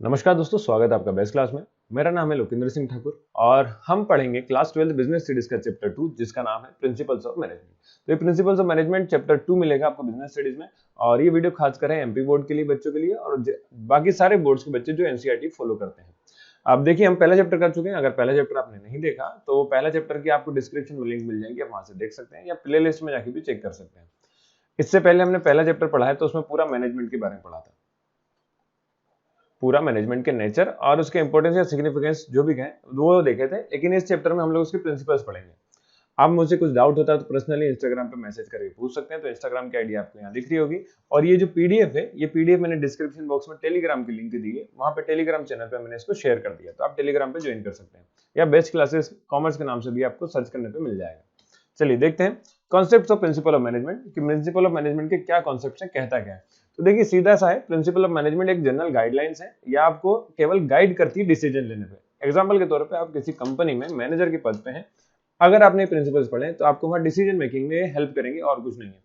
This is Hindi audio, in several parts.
नमस्कार दोस्तों, स्वागत है आपका बेस्ट क्लास में। मेरा नाम है लोकेंद्र सिंह ठाकुर और हम पढ़ेंगे क्लास 12 बिजनेस स्टडीज का चैप्टर 2 जिसका नाम है प्रिंसिपल्स ऑफ मैनेजमेंट। तो ये प्रिंसिपल्स ऑफ मैनेजमेंट चैप्टर 2 मिलेगा आपको बिजनेस स्टडीज में और ये वीडियो खासकर है एमपी बोर्ड के लिए बच्चों के लिए और बाकी सारे बोर्ड्स के बच्चे जो एनसीईआरटी फॉलो करते हैं। अब देखिए, हम पहला चैप्टर कर चुके हैं। अगर पहला चैप्टर आपने नहीं देखा तो पहला चैप्टर की आपको डिस्क्रिप्शन में लिंक मिल जाएंगे, आप वहां से देख सकते हैं या प्ले लिस्ट में जाके भी चेक कर सकते हैं। इससे पहले हमने पहला चैप्टर पढ़ा है तो उसमें पूरा मैनेजमेंट के बारे में पढ़ा था, पूरा मैनेजमेंट के नेचर और उसके इंपॉर्टेंस या सिग्निफिकेंस जो भी कहें वो देखे थे। लेकिन इस चैप्टर में हम लोग उसके प्रिंसिपल्स पढ़ेंगे। आप मुझसे कुछ डाउट होता है तो पर्सनली इंस्टाग्राम पे मैसेज करके पूछ सकते हैं। तो इंस्टाग्राम की आईडी आपको यहाँ दिख रही होगी और ये जो पीडीएफ है, ये पीडीएफ मैंने डिस्क्रिप्शन बॉक्स में टेलीग्राम की लिंक दी है, वहां पे टेलीग्राम चैनल पे मैंने इसको शेयर कर दिया, तो आप टेलीग्राम पे ज्वाइन कर सकते हैं या बेस्ट क्लासेस कॉमर्स के नाम से भी आपको सर्च करने पे मिल जाएगा। चलिए देखते हैं concepts of principle of management कि प्रिंसिपल ऑफ मैनेजमेंट के क्या कॉन्सेप्ट्स हैं, कहता क्या है। तो देखिए सीधा सा है, प्रिंसिपल ऑफ मैनेजमेंट एक जनरल गाइडलाइंस है या आपको केवल गाइड करती है डिसीजन लेने पे। एग्जांपल के तौर पे आप किसी कंपनी में मैनेजर के पद पे हैं, अगर आपने प्रिंसिपल्स पढ़े तो आपको वहां डिसीजन मेकिंग में हेल्प करेंगे और कुछ नहीं है।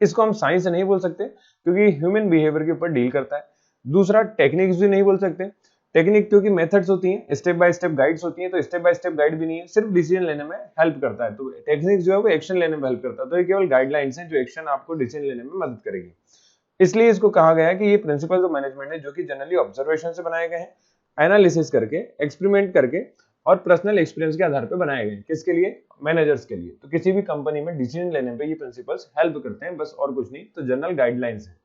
इसको हम साइंस नहीं बोल सकते क्योंकि ह्यूमन बिहेवियर के ऊपर डील करता है। दूसरा, टेक्निक्स भी नहीं बोल सकते, टेक्निक क्योंकि मेथड्स होती हैं, स्टेप बाय स्टेप गाइड्स होती हैं, तो स्टेप बाय स्टेप गाइड भी नहीं है, सिर्फ डिसीजन लेने में हेल्प करता है। तो टेक्निक जो है वो एक्शन लेने में हेल्प करता है, तो ये केवल गाइडलाइंस हैं जो एक्शन आपको डिसीजन लेने में मदद करेगी। इसलिए इसको कहा गया है कि ये प्रिंसिपल्स ऑफ मैनेजमेंट है जो कि जनरली ऑब्जर्वेशन से बनाए गए हैं, एनालिसिस करके, एक्सपेरिमेंट करके और पर्सनल एक्सपीरियंस के आधार पर बनाए गए हैं। किसके लिए? मैनेजर्स के लिए। तो किसी भी कंपनी में डिसीजन लेने पे ये प्रिंसिपल्स हेल्प करते हैं, बस और कुछ नहीं, तो जनरल गाइडलाइंस है।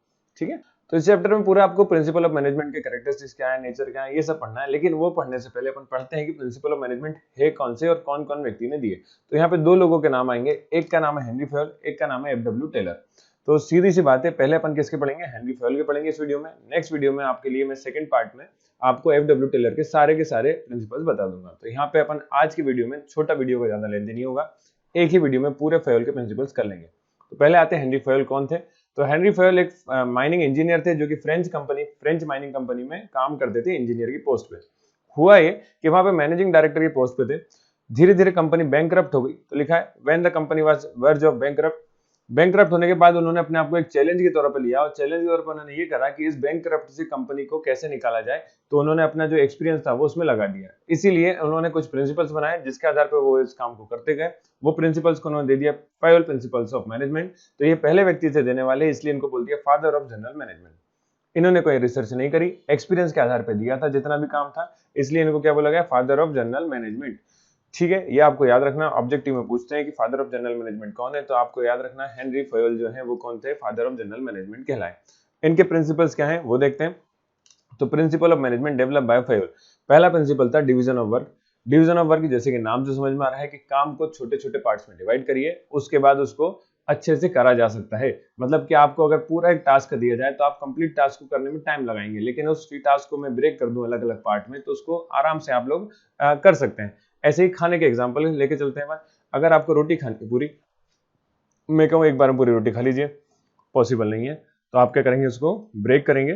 ठीक है, तो इस चैप्टर में पूरा आपको प्रिंसिपल ऑफ मैनेजमेंट के कैरेक्टरिस्टिक्स क्या है, नेचर क्या है, ये सब पढ़ना है। लेकिन वो पढ़ने से पहले अपन पढ़ते हैं कि प्रिंसिपल ऑफ मैनेजमेंट है कौन से और कौन कौन व्यक्ति ने दिए। तो यहाँ पे दो लोगों के नाम आएंगे, एक का नाम है हेनरी फयोल, एक का नाम है एफडब्ल्यू टेलर। तो सीधी सी बात है, पहले अपन किसके पढ़ेंगे? हेनरी फयोल के पढ़ेंगे इस वीडियो में। नेक्स्ट वीडियो में आपके लिए मैं सेकंड पार्ट में आपको एफडब्ल्यू टेलर के सारे प्रिंसिपल्स बता दूंगा। तो यहाँ पे अपन आज की वीडियो में, छोटा वीडियो का ज्यादा लेंथी नहीं होगा, एक ही वीडियो में पूरे फयोल के प्रिंसिपल्स कर लेंगे। तो पहले आते हैं हेनरी फयोल कौन थे। तो हेनरी फयोल एक माइनिंग इंजीनियर थे जो कि फ्रेंच माइनिंग कंपनी में काम करते थे इंजीनियर की पोस्ट पे। हुआ ये कि वहां पे मैनेजिंग डायरेक्टर की पोस्ट पे थे। धीरे धीरे कंपनी बैंकरप्ट हो गई। तो लिखा है when the company was verge of bankrupt होने के बाद उन्होंने अपने आप को एक चैलेंज के तौर पर लिया और चैलेंज के तौर पर उन्होंने ये करा कि इस बैंकरप्ट से कंपनी को कैसे निकाला जाए। तो उन्होंने अपना जो एक्सपीरियंस था वो उसमें लगा दिया। इसीलिए उन्होंने कुछ प्रिंसिपल्स बनाए जिसके आधार पर वो इस काम को करते गए। वो प्रिंसिपल्स को उन्होंने दे दिया फयोल प्रिंसिपल्स ऑफ मैनेजमेंट। तो ये पहले व्यक्ति थे देने वाले, इसलिए इनको बोल दिया फादर ऑफ जनरल मैनेजमेंट। इन्होंने कोई रिसर्च नहीं करी, एक्सपीरियंस के आधार पर दिया था जितना भी काम था, इसलिए इनको क्या बोला गया? Father of general management. ठीक है, ये आपको याद रखना। ऑब्जेक्टिव में पूछते हैं कि फादर ऑफ जनरल मैनेजमेंट कौन है, तो आपको याद रखना हेनरी फयोल जो है वो कौन थे? फादर ऑफ जनरल मैनेजमेंट कहलाए। इनके प्रिंसिपल्स क्या है वो देखते हैं। तो principle of management develop by Fayol. पहला प्रिंसिपल था division of work. Division of work जैसे कि नाम से समझ में आ रहा है कि काम को छोटे छोटे पार्ट्स में डिवाइड करिए, उसके बाद उसको अच्छे से करा जा सकता है। मतलब कि आपको अगर पूरा एक टास्क दिया जाए तो आप कंप्लीट टास्क को करने में टाइम लगाएंगे, लेकिन उस टास्क को मैं ब्रेक कर दूं अलग अलग पार्ट में तो उसको आराम से आप लोग कर सकते हैं। ऐसे ही खाने के एग्जाम्पल लेके चलते हैं। अगर आपको रोटी खानी पूरी, मैं कहूँ एक बार में पूरी रोटी खा लीजिए, पॉसिबल नहीं है, तो आप क्या करेंगे? उसको ब्रेक करेंगे।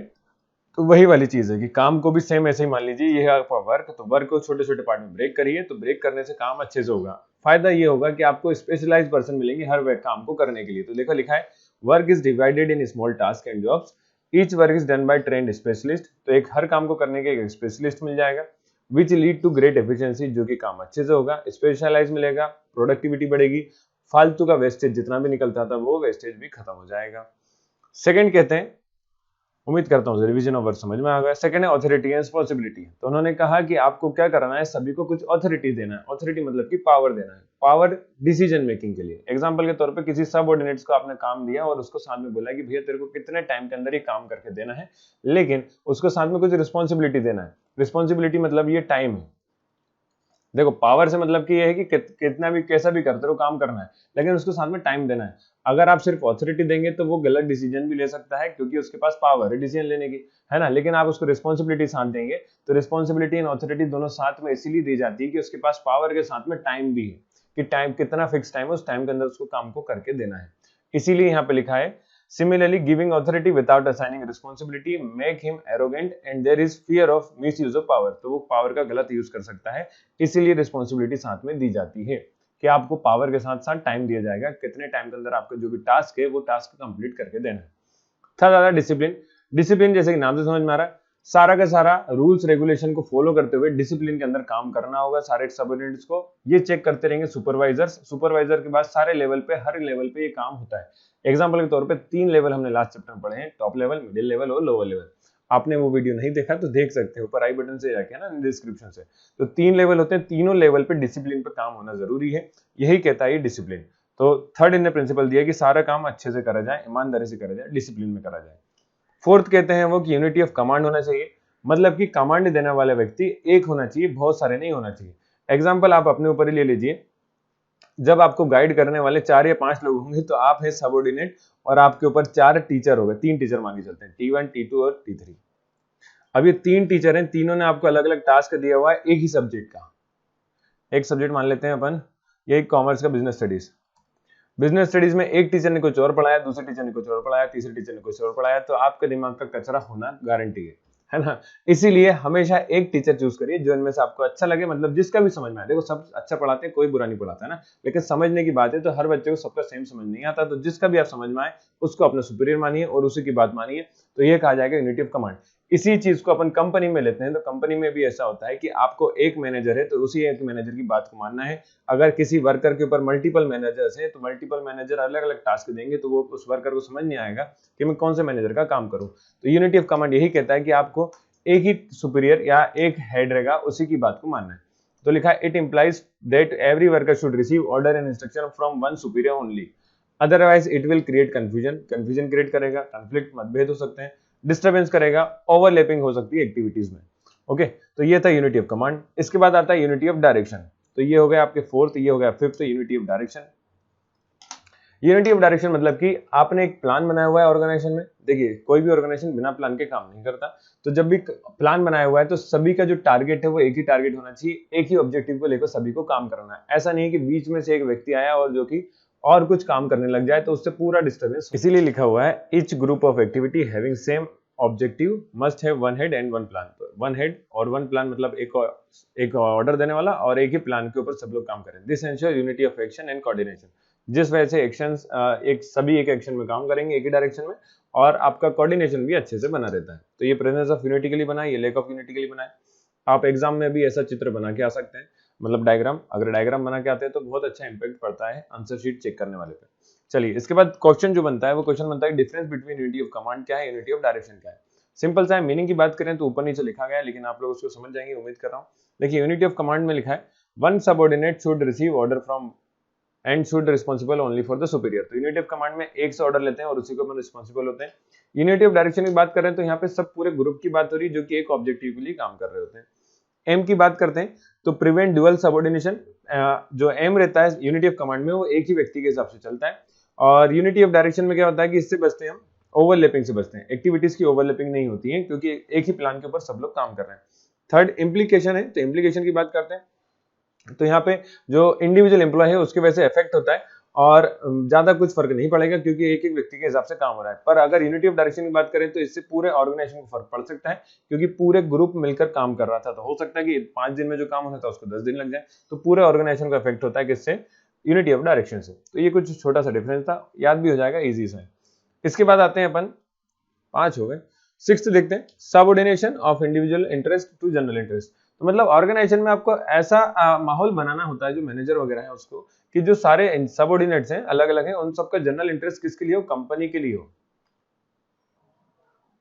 तो वही वाली चीज है कि काम को भी सेम ऐसे ही मान लीजिए, ये है आपका वर्क, तो वर्क को छोटे छोटे पार्ट में ब्रेक करिए। तो ब्रेक करने से काम अच्छे से होगा। फायदा ये होगा कि आपको स्पेशलाइज्ड पर्सन मिलेंगे हर काम को करने के लिए। तो देखो लिखा है work is divided in small task and jobs, each work is done by trained specialist. तो एक हर काम को करने के एक स्पेशलिस्ट मिल जाएगा, which lead to great efficiency, जो कि काम अच्छे से होगा, स्पेशलाइज मिलेगा, प्रोडक्टिविटी बढ़ेगी, फालतू का वेस्टेज जितना भी निकलता था वो वेस्टेज भी खत्म हो जाएगा। सेकंड कहते हैं, उम्मीद करता हूँ रिवीजन ऑफ वर्क समझ में आ गया। सेकंड है ऑथोरिटी एंड रिस्पांसिबिलिटी। तो उन्होंने कहा कि आपको क्या करना है, सभी को कुछ ऑथोरिटी देना है। ऑथोरिटी मतलब कि पावर देना है, पावर डिसीजन मेकिंग के लिए। एग्जांपल के तौर पे किसी सबऑर्डिनेट्स को आपने काम दिया और उसको साथ में बोला कि भैया तेरे को कितने टाइम के अंदर ये काम करके देना है, लेकिन उसको साथ में कुछ रिस्पॉन्सिबिलिटी देना है। रिस्पॉन्सिबिलिटी मतलब ये टाइम है। देखो पावर से मतलब कि ये है कि कितना भी कैसा भी करते रहो काम करना है, लेकिन उसको साथ में टाइम देना है। अगर आप सिर्फ ऑथोरिटी देंगे तो वो गलत डिसीजन भी ले सकता है क्योंकि उसके पास पावर है डिसीजन लेने की, है ना। लेकिन आप उसको रिस्पॉन्सिबिलिटी साथ देंगे तो रिस्पॉन्सिबिलिटी एंड ऑथोरिटी दोनों साथ में इसीलिए दी जाती है कि उसके पास पावर के साथ में टाइम भी है, कि टाइम कितना फिक्स टाइम है, उस टाइम के अंदर उसको काम को करके देना है। इसीलिए यहाँ पे लिखा है Similarly, giving authority without assigning responsibility make him arrogant and there is fear of misuse of power। तो वो पावर का गलत यूज कर सकता है, इसीलिए रिस्पॉन्सिबिलिटी साथ में दी जाती है कि आपको पावर के साथ साथ टाइम दिया जाएगा, कितने टाइम के अंदर आपका जो भी टास्क है वो टास्क कंप्लीट करके देना है। था ज्यादा डिसिप्लिन। डिसिप्लिन जैसे कि नाम से समझ में आ रहा है, सारा का सारा रूल्स रेगुलेशन को फॉलो करते हुए डिसिप्लिन के अंदर काम करना होगा सारे सबऑर्डिनेट्स को। ये चेक करते रहेंगे सुपरवाइजर्स, सुपरवाइजर के बाद सारे लेवल पे, हर लेवल पे ये काम होता है। एग्जांपल के तौर पे 3 लेवल हमने लास्ट चैप्टर में पढ़े हैं, टॉप लेवल, मिडिल लेवल और लोअर लेवल। आपने वो वीडियो नहीं देखा तो देख सकते हो, ऊपर आई बटन से जाके ना, डिस्क्रिप्शन से। तो 3 लेवल होते हैं, तीनों लेवल पे डिसिप्लिन पे काम होना जरूरी है, यही कहता है ये डिसिप्लिन। तो थर्ड इनने प्रिंसिपल दिया कि सारा काम अच्छे से करा जाए, ईमानदारी से करा जाए, डिसिप्लिन में करा जाए। फोर्थ कहते हैं वो कि यूनिटी ऑफ कमांड होना चाहिए, मतलब कि कमांड देने वाला व्यक्ति एक होना चाहिए, बहुत सारे नहीं होना चाहिए। एग्जाम्पल आप अपने ऊपर ही ले लीजिए, जब आपको गाइड करने वाले 4 या 5 लोग होंगे तो आप है सबऑर्डिनेट और आपके ऊपर 4 टीचर हो गए, 3 टीचर मान के चलते हैं, T1, T2 और T3। अब ये 3 टीचर हैं, तीनों ने आपको अलग अलग टास्क दिया हुआ है एक ही सब्जेक्ट का। एक सब्जेक्ट मान लेते हैं अपन, ये कॉमर्स का बिजनेस स्टडीज। बिजनेस स्टडीज में एक टीचर ने कुछ और पढ़ाया, दूसरे टीचर ने कुछ और पढ़ाया, तीसरे टीचर ने कुछ और पढ़ाया, तो आपके दिमाग का कचरा होना गारंटी है ना। इसीलिए हमेशा एक टीचर चूज करिए जो इनमें से आपको अच्छा लगे, मतलब जिसका भी समझ में आए। देखो सब अच्छा पढ़ाते हैं, कोई बुरा नहीं पढ़ाता है ना, लेकिन समझने की बात है तो हर बच्चे को सबका सेम समझ नहीं आता, तो जिसका भी आप समझ में आए उसको अपना सुपीरियर मानिए और उसी की बात मानिए। तो ये कहा जाएगा यूनिटी ऑफ कमांड। इसी चीज को अपन कंपनी में लेते हैं, तो कंपनी में भी ऐसा होता है कि आपको एक मैनेजर है तो उसी एक मैनेजर की बात को मानना है। अगर किसी वर्कर के ऊपर मल्टीपल मैनेजर्स हैं तो मल्टीपल मैनेजर अलग अलग टास्क देंगे, तो वो उस वर्कर को समझ नहीं आएगा कि मैं कौन से मैनेजर का काम करूं। तो यूनिटी ऑफ कमांड यही कहता है कि आपको एक ही सुपीरियर या एक हेड रहेगा, उसी की बात को मानना है। तो लिखा है it implies that every worker should receive order and instruction from one superior only, otherwise it will create confusion, confusion create करेगा, कॉन्फ्लिक्ट, मतभेद हो सकते हैं, डिस्टर्बेंस करेगा, ओवरलैपिंग हो सकती है एक्टिविटीज में। ओके, तो ये था यूनिटी ऑफ कमांड। इसके बाद आता है यूनिटी ऑफ डायरेक्शन। तो ये हो गया आपके फोर्थ, ये हो गया fifth, unity of direction. Unity of direction मतलब कि आपने एक प्लान बनाया हुआ है ऑर्गेनाइजेशन में। देखिए कोई भी ऑर्गेनाइजेशन बिना प्लान के काम नहीं करता, तो जब भी प्लान बनाया हुआ है तो सभी का जो टारगेट है वो एक ही टारगेट होना चाहिए, एक ही ऑब्जेक्टिव को लेकर सभी को काम करना है। ऐसा नहीं है कि बीच में से एक व्यक्ति आया और जो कि और कुछ काम करने लग जाए तो उससे पूरा डिस्टर्बेंस। इसीलिए लिखा हुआ है each group of activity having same objective must have one head and one plan. One head और वन प्लान मतलब एक ऑर्डर देने वाला और एक ही प्लान के ऊपर सब लोग काम करें। This ensure unity of action and coordination, जिस वजह से एक्शंस सभी एक एक्शन में काम करेंगे एक ही डायरेक्शन में, और आपका कोऑर्डिनेशन भी अच्छे से बना रहता है। तो ये प्रेजेंस ऑफ यूनिटी के लिए बना है, ये लैक ऑफ यूनिटी के लिए बना है। आप एग्जाम में भी ऐसा चित्र बना के आ सकते हैं, मतलब डायग्राम। अगर डायग्राम बना के आते हैं तो बहुत अच्छा इंपैक्ट पड़ता है आंसर शीट चेक करने वाले पे। चलिए इसके बाद क्वेश्चन जो बनता है वो क्वेश्चन बनता है difference between unity of command क्या है, यूनिटी ऑफ डायरेक्शन क्या है। सिंपल सा है, मीनिंग की बात करें तो ऊपर नीचे लिखा गया है, लेकिन आप लोग उसको समझ जाएंगे उम्मीद कर रहा हूँ। देखिए यूनिटी ऑफ कमांड में लिखा है one subordinate should receive order from and should responsible only for the superior. तो यूनिटी ऑफ कमांड में एक से ऑर्डर लेते हैं और उसी को अपन रिस्पॉन्सिबल होते हैं। यूनिटी ऑफ डायरेक्शन की बात करें तो यहाँ पे सब पूरे ग्रुप की बात हो रही है जो कि एक ऑब्जेक्टिव के लिए काम कर रहे होते हैं। एम की बात करते हैं तो प्रिवेंट ड्यूअल सबऑर्डिनेशन, जो एम रहता है यूनिटी ऑफ कमांड में वो एक ही व्यक्ति के हिसाब से चलता है। और यूनिटी ऑफ डायरेक्शन में क्या होता है कि इससे बचते हैं हम, ओवरलैपिंग से बचते हैं, एक्टिविटीज की ओवरलैपिंग नहीं होती है क्योंकि एक ही प्लान के ऊपर सब लोग काम कर रहे हैं। थर्ड इम्प्लीकेशन है, तो इम्प्लीकेशन की बात करते हैं तो यहाँ पे जो इंडिविजुअल एम्प्लॉय है उसके वजह से इफेक्ट होता है और ज्यादा कुछ फर्क नहीं पड़ेगा क्योंकि एक एक व्यक्ति के हिसाब से काम हो रहा है। पर अगर यूनिटी ऑफ डायरेक्शन की बात करें तो इससे पूरे ऑर्गेनाइजेशन को फर्क पड़ सकता है क्योंकि पूरे ग्रुप मिलकर काम कर रहा था, तो हो सकता है कि 5 दिन में जो काम होता था उसको 10 दिन लग जाए, तो पूरे ऑर्गेनाइजेशन का इफेक्ट होता है किससे, यूनिटी ऑफ डायरेक्शन से। तो ये कुछ छोटा सा डिफरेंस था, याद भी हो जाएगा इजी से। इसके बाद आते हैं अपन, 5 हो गए, 6th देखते हैं subordination of individual interest to general interest. तो मतलब ऑर्गेनाइजेशन में आपको ऐसा माहौल बनाना होता है जो मैनेजर वगैरह है उसको, कि जो सारे सबऑर्डिनेट्स हैं अलग अलग हैं उन सबका जनरल इंटरेस्ट किसके लिए हो, कंपनी के लिए हो।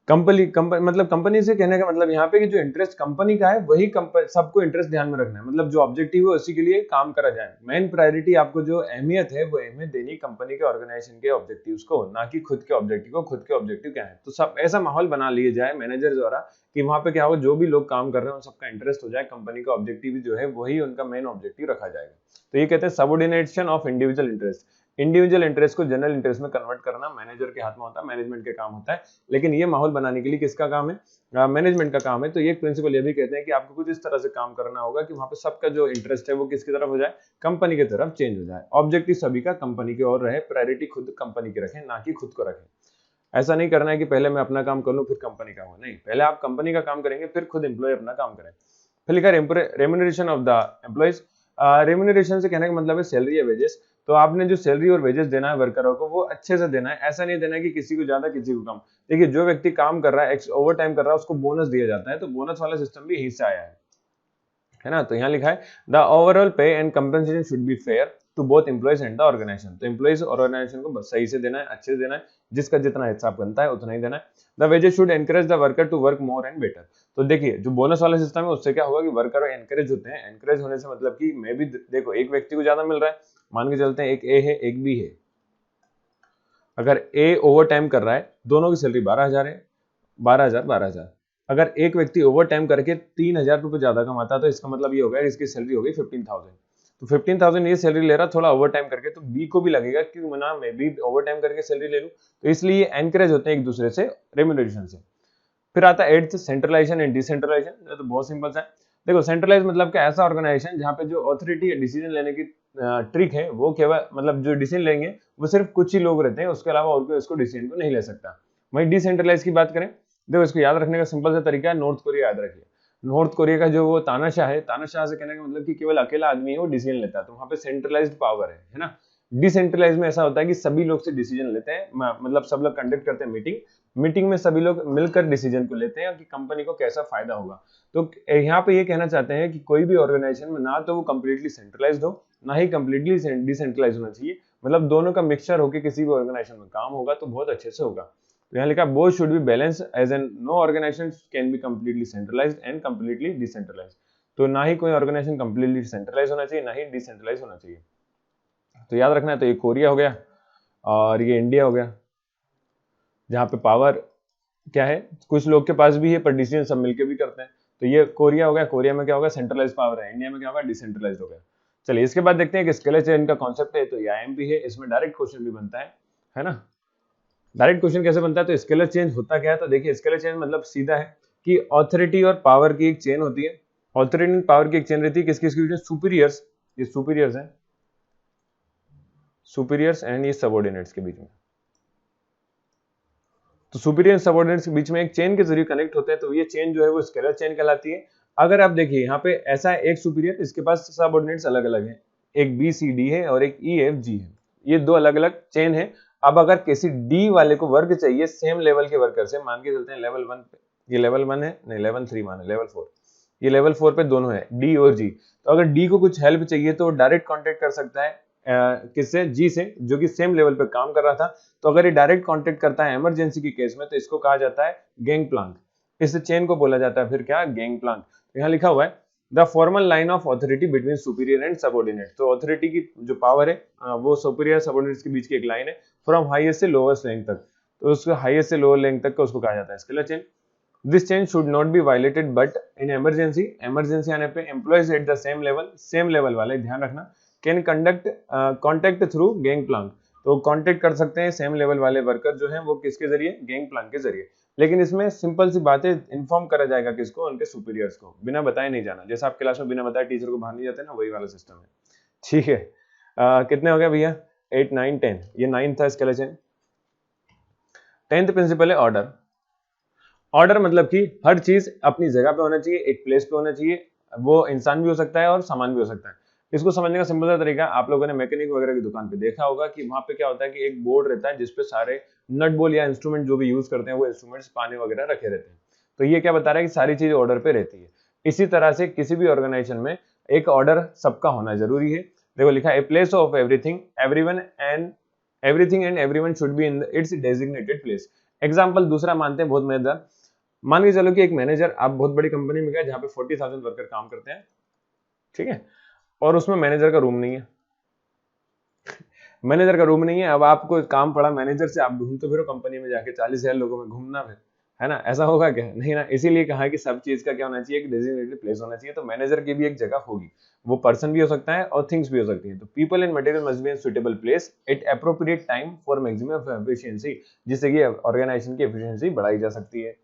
मतलब कंपनी से कहने का मतलब यहाँ पे कि जो इंटरेस्ट कंपनी का है वही सबको इंटरेस्ट ध्यान में रखना है, मतलब जो ऑब्जेक्टिव है उसी के लिए काम करा जाए। मेन प्रायोरिटी आपको जो अहमियत है वो अहमियत देनी कंपनी के ऑर्गेनाइजेशन के ऑब्जेक्टिव्स को, ना कि खुद के ऑब्जेक्टिव को। खुद के ऑब्जेक्टिव क्या है, तो सब ऐसा माहौल बना लिया जाए मैनेजर द्वारा कि वहां पे क्या हो, जो भी लोग काम कर रहे हैं उन सबका इंटरेस्ट हो जाए, कंपनी का ऑब्जेक्टिव जो है वही उनका मेन ऑब्जेक्टिव रखा जाएगा। तो ये कहते हैं subordination of individual interest. Individual interest को जनरल इंटरेस्ट में कन्वर्ट करना मैनेजर के हाथ में होता है, मैनेजमेंट के काम होता है, लेकिन ये माहौल बनाने के लिए किसका काम है, मैनेजमेंट का काम है। तो ये प्रिंसिपल ये भी कहते हैं कि आपको कुछ इस तरह से काम करना होगा कि वहां पे सबका जो इंटरेस्ट है वो किसकी तरफ हो जाए, कंपनी की तरफ चेंज हो जाए, ऑब्जेक्टिव सभी का कंपनी की ओर रहे, प्रायोरिटी खुद कंपनी की रखें, ना कि खुद को रखें। ऐसा नहीं करना है कि पहले मैं अपना काम कर लूं फिर कंपनी का हो, नहीं, पहले आप कंपनी का काम करेंगे फिर खुद एम्प्लॉय अपना काम करें। फिर लिखा remuneration of the employees. Remuneration से कहने का मतलब है सैलरी या वेजेस। तो तो आपने जो सैलरी और वेजेस देना है वर्करों को वो अच्छे से देना है, ऐसा नहीं देना है कि किसी को ज्यादा किसी को कम। देखिए जो व्यक्ति काम कर रहा है, ओवर टाइम कर रहा है, उसको बोनस दिया जाता है, तो बोनस वाला सिस्टम भी यहीं से आया है ना। तो यहाँ लिखा है the overall pay and compensation should be fair to both employees and the organisation. तो एम्प्लॉइज और ऑर्गेनाइजेशन को सही से देना है, अच्छे से देना है, जिसका जितना हिसाब बनता है उतना ही देना है। The wages should encourage the worker to work more and better. तो देखिए जो बोनस वाला सिस्टम है उससे क्या होगा कि वर्कर एनकरेज होते हैं। एनकरेज होने से मतलब कि मैं भी देखो एक व्यक्ति को ज्यादा मिल रहा है, मान के चलते हैं एक ए है एक बी है, अगर ए ओवर टाइम कर रहा है, दोनों की सैलरी 12,000 है, 12,000। अगर एक व्यक्ति ओवर टाइम करके 3,000 रुपए ज्यादा कमाता है तो इसका मतलब ये होगा इसकी सैलरी हो गई 15,000। तो 15,000 ये सैलरी ले रहा थोड़ा ओवर टाइम करके, तो बी को भी लगेगा कि ना मैं भी ओवर टाइम करके सैलरी ले लूं। तो इसलिए ये एनकरेज होते हैं एक दूसरे से रेम्यूनरेशन से। फिर आता है 8th सेंट्रलाइजेशन एंड डिसेंट्रलाइजेशन। तो बहुत सिंपल सा है। देखो सेंट्रलाइज मतलब क्या, ऐसा ऑर्गेनाइजेशन जहाँ पे जो अथॉरिटी या डिसीजन लेने की ट्रिक है वो केवल मतलब जो डिसीजन लेंगे वो सिर्फ कुछ ही लोग रहते हैं, उसके अलावा और कोई उसको डिसीजन को नहीं ले सकता। वहीं डिसेंट्रलाइज की बात करें, देखो इसको याद रखने का सिंपल सा तरीका है, नॉर्थ कोरिया याद रखिए। नॉर्थ कोरिया का जो वो तानाशाह है, तानाशाह से कहने का मतलब कि केवल अकेला आदमी है वो डिसीजन लेता है, तो वहां पे सेंट्रलाइज्ड पावर है ना। डिसेंट्रलाइज में ऐसा होता है कि सभी लोग से डिसीजन लेते हैं, मतलब सब लोग कंडक्ट करते हैं मीटिंग में सभी लोग मिलकर डिसीजन को लेते हैं कि कंपनी को कैसा फायदा होगा। तो यहाँ पे ये कहना चाहते हैं कि कोई भी ऑर्गेनाइजेशन में ना तो वो कंप्लीटली सेंट्रलाइज्ड हो, ना ही कंप्लीटली डिसेंट्रलाइज होना चाहिए, मतलब दोनों का मिक्सचर होकर किसी भी ऑर्गेनाइजेशन में काम होगा तो बहुत अच्छे से होगा। तो यहाँ लिखा both should be balance as an no organisation can be completely centralised and completely decentralised. तो ना ही कोई ऑर्गेनाइजेशन कंप्लीटली सेंट्रलाइज होना चाहिए, ना ही डिसेंट्रलाइज होना चाहिए। तो याद रखना है। तो ये कोरिया हो गया और ये इंडिया हो गया, जहाँ पे पावर क्या है कुछ लोग के पास भी है पर डिसीजन सब मिलकर भी करते हैं। तो ये कोरिया हो गया, कोरिया में क्या होगा सेंट्रलाइज पावर है, इंडिया में क्या होगा डिसेंट्रलाइज हो गया। चलिए इसके बाद देखते हैं कि स्केलर चेन का कॉन्सेप्ट है, तो ये आईएमपी है, इसमें डायरेक्ट क्वेश्चन भी बनता है ना। डायरेक्ट क्वेश्चन कैसे बनता है, तो स्केलर चेंज होता क्या है, तो देखिए स्केलर चेंज मतलब सीधा है कि ऑथोरिटी और पावर की एक चेन होती है। ऑथोरिटी और पावर की एक चेन रहती है, किसकी इसकी सुपीरियर्स, ये सुपीरियर्स है, सुपीरियर्स एंड ये सबऑर्डिनेट्स के बीच में। तो सुपीरियर सबऑर्डिनेट्स के बीच में एक चेन के जरिए कनेक्ट होते हैं, तो ये चेन जो है वो स्केलर चेन कहलाती है। अगर आप देखिए यहाँ पे ऐसा है एक सुपीरियर, इसके पास सबऑर्डिनेट्स अलग अलग हैं, एक बी सी डी है और एक ई एफ जी है, ये दो अलग अलग चेन है। अब अगर किसी डी वाले को वर्क चाहिए सेम लेवल के वर्कर से, मान के चलते हैं लेवल 1 पे, ये लेवल 1 है, नहीं लेवल 3 माने लेवल 4, ये लेवल 4 पे दोनों है डी और जी। तो अगर डी को कुछ हेल्प चाहिए तो डायरेक्ट कॉन्टेक्ट कर सकता है किससे, जी से, जो कि सेम लेवल पे काम कर रहा था। तो अगर ये डायरेक्ट कांटेक्ट करता है इमरजेंसी की केस में तो इसको कहा जाता है गैंग प्लांक, इस चेन को बोला जाता है फिर क्या गैंग प्लांक। यहाँ लिखा हुआ है the formal line of authority between superior and subordinate. तो अथॉरिटी की जो पावर है वो सुपीरियर सबऑर्डिनेट्स के बीच की एक लाइन है फ्रॉम हाईएस्ट से लोवेस्ट रैंक तक, तो उसको हाईएस्ट से लोअर रैंक तक का उसको कहा जाता है scalar chain. This chain should not be violated but in emergency आने पे employees at the same level वाले, ध्यान रखना, can conduct contact through gang Planck. तो कांटेक्ट कर सकते हैं सेम लेवल वाले वर्कर जो हैं वो किसके जरिए, गैंग प्लांक के जरिए। लेकिन इसमें सिंपल सी बात है, इन्फॉर्म करा जाएगा किसको, उनके सुपीरियर्स को, बिना बताए नहीं जाना। जैसा आप क्लास में बिना बताए टीचर को बाहर नहीं जाते ना, वही वाला सिस्टम है, ठीक है। कितने हो गए भैया, 8 9 10, ये 9 था स्केलर चेन। 10th प्रिंसिपल है ऑर्डर। ऑर्डर मतलब कि हर चीज अपनी जगह पे होना चाहिए, एक प्लेस पे होना चाहिए, वो इंसान भी हो सकता है और सामान भी हो सकता है। इसको समझने का सिंपल सा तरीका, आप लोगों ने मैकेनिक वगैरह की दुकान पे देखा होगा कि वहां पे क्या होता है कि एक बोर्ड रहता है जिसपे सारे नट बोल या इंस्ट्रूमेंट जो भी यूज करते हैं वो इंस्ट्रूमेंट्स पाने वगैरह रखे रहते हैं। तो ये क्या बता रहा है कि सारी चीज ऑर्डर पे रहती है। इसी तरह से किसी भी ऑर्गेनाइजेशन में एक ऑर्डर सबका होना जरूरी है। देखो लिखा है place of everything and everyone should be in its designated place. Example दूसरा मानते हैं बहुत मजेदार, मान के चलो कि एक मैनेजर, आप बहुत बड़ी कंपनी में गए जहाँ पे 40,000 वर्कर काम करते हैं, ठीक है, और उसमें मैनेजर का रूम नहीं है। मैनेजर का रूम नहीं है, अब आपको काम पड़ा मैनेजर से, आप ढूंढते फिरो कंपनी में जाके 40,000 लोगों में घूमना फिर, है ना, ऐसा होगा क्या, नहीं ना। इसीलिए कहा कि सब चीज का क्या होना चाहिए, एक डेजिग्नेटेड प्लेस होना चाहिए। तो मैनेजर की भी एक जगह होगी, वो पर्सन भी हो सकता है और थिंग्स भी हो सकती है। तो people and material must be in suitable place at appropriate time for maximum efficiency, जिससे कि ऑर्गेनाइजेशन की एफिशिएंसी बढ़ाई जा सकती है।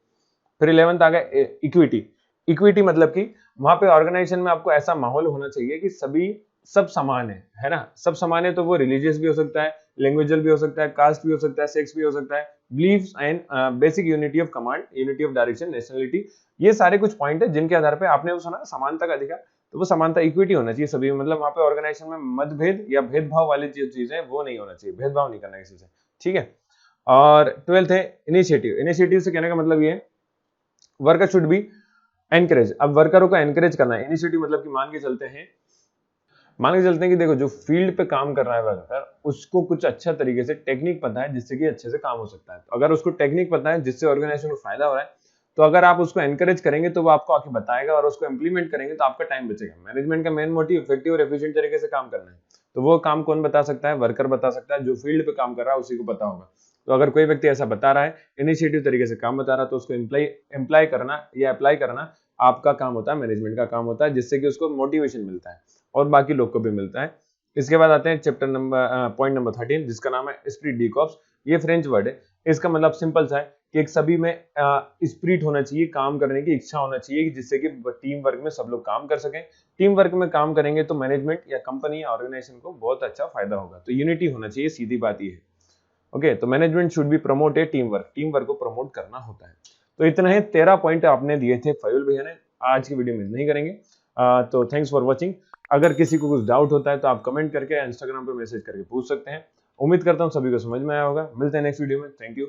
फिर 11th आ गया इक्विटी। इक्विटी मतलब कि वहां पे ऑर्गेनाइजेशन में आपको ऐसा माहौल होना चाहिए कि सब समान है ना, सब समान है। तो वो रिलीजियस भी हो सकता है, लैंग्वेजल भी हो सकता है, कास्ट भी हो सकता है, सेक्स भी हो सकता है, believes and basic unity of command, unity of direction, nationality, ये सारे कुछ पॉइंट है जिनके आधार पे आपने वो सुना समानता का अधिकार। तो वो समानता इक्विटी होना चाहिए सभी में, मतलब वहाँ पे ऑर्गेनाइजेशन में मतभेद या भेदभाव वाली जो चीजें हैं वो नहीं होना चाहिए, भेदभाव नहीं करना किसी से, ठीक है। और 12th है इनिशिएटिव। इनिशिएटिव से कहने का मतलब ये है वर्कर शुड बी एनकरेज। अब वर्करों को एनकरेज करना है। इनिशिएटिव मतलब कि मान के चलते हैं कि देखो जो फील्ड पे काम कर रहा है वर्कर, उसको कुछ अच्छा तरीके से टेक्निक पता है जिससे कि अच्छे से काम हो सकता है। तो अगर उसको टेक्निक पता है जिससे ऑर्गेनाइजेशन को फायदा हो रहा है, तो अगर आप उसको एनकरेज करेंगे तो वो आपको आके बताएगा और उसको इंप्लीमेंट करेंगे तो आपका टाइम बचेगा। मैनेजमेंट का मेन मोटिव इफेक्टिव और एफिशिएंट तरीके से काम करना है। तो वो काम कौन बता सकता है? वर्कर बता सकता है। जो फील्ड पे काम कर रहा है उसी को पता होगा। तो अगर कोई व्यक्ति ऐसा बता रहा है, इनिशिएटिव तरीके से काम बता रहा है, तो उसको इम्प्लाई करना या अप्लाई करना आपका काम होता है, मैनेजमेंट का काम होता है, जिससे कि उसको मोटिवेशन मिलता है और बाकी लोग को भी मिलता है। इसके बाद आते हैं चैप्टर नंबर पॉइंट नंबर 13, जिसका नाम है स्पिरिट डी कॉर्प्स। ये फ्रेंच वर्ड है। इसका मतलब सिंपल सा है कि एक सभी में स्पिरिट होना चाहिए, काम करने की इच्छा होना चाहिए, जिससे कि टीम वर्क में सब लोग काम कर सकें। टीम वर्क में काम करेंगे तो मैनेजमेंट या कंपनी या ऑर्गेनाइजेशन को बहुत अच्छा फायदा होगा। तो यूनिटी होना चाहिए, सीधी बात ये है। ओके, तो management should be promote A team work को प्रमोट करना होता है। तो इतना है, 13 पॉइंट आपने दिए थे फयूल भैया ने। आज की वीडियो में नहीं करेंगे। तो थैंक्स फॉर वॉचिंग। अगर किसी को कुछ डाउट होता है तो आप कमेंट करके इंस्टाग्राम पे मैसेज करके पूछ सकते हैं। उम्मीद करता हूँ सभी को समझ में आया होगा। मिलते हैं नेक्स्ट वीडियो में। Thank you.